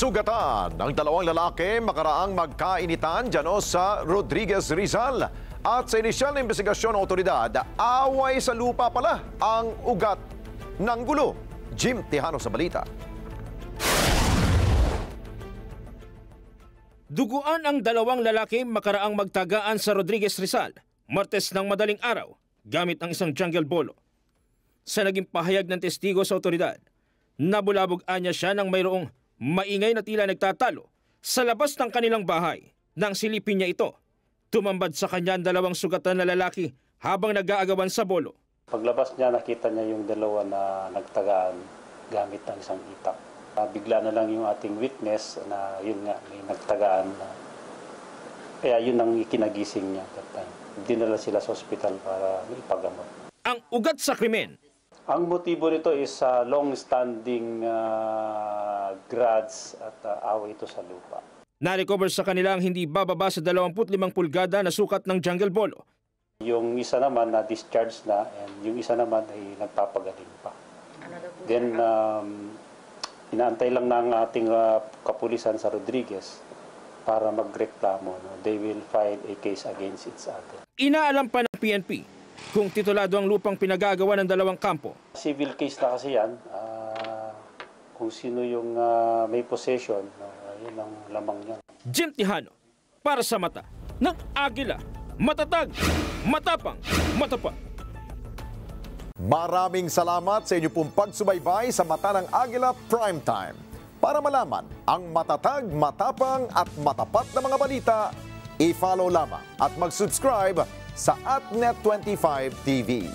Sugatan ng dalawang lalaki makaraang magkainitan dyan sa Rodriguez, Rizal. At sa inisyal na investigasyon ng otoridad, away sa lupa pala ang ugat ng gulo. Jim Tejano sa balita. Duguan ang dalawang lalaki makaraang magtagaan sa Rodriguez, Rizal, Martes ng madaling araw, gamit ang isang jungle bolo. Sa naging pahayag ng testigo sa otoridad, nabulabog niya siya ng mayroong maingay na tila nagtatalo sa labas ng kanilang bahay. Nang silipin niya ito, tumambad sa kanya ang dalawang sugatan na lalaki habang nag-aagawan sa bolo. Paglabas niya, nakita niya yung dalawa na nagtagaan gamit ng isang itak. Bigla na lang yung ating witness na yun nga, may nagtagaan. Kaya yun ang ikinagising niya that time. Dinala sila sa ospital para ipagamot. Ang ugat sa krimen. Ang motibo nito is long-standing grudge at away ito sa lupa. Na-recover sa kanila ang hindi bababa sa 25 pulgada na sukat ng jungle bolo. Yung isa naman na discharge na and yung isa naman ay nagpapagaling pa. Then, inaantay lang ng ating kapulisan sa Rodriguez para magreklamo. No? They will file a case against each other. Inaalam pa ng PNP kung titulado ang lupang pinagagawa ng dalawang kampo. Civil case na kasi yan. Kung sino yung may possession, yun ang lamang niya. Jim Tejano, para sa mata ng Agila. Matatag, matapang, matapat. Maraming salamat sa inyo pong pagsubaybay sa Mata ng Agila Primetime. Para malaman ang matatag, matapang at matapat na mga balita, i-follow lamang at mag-subscribe sa @Net25 TV.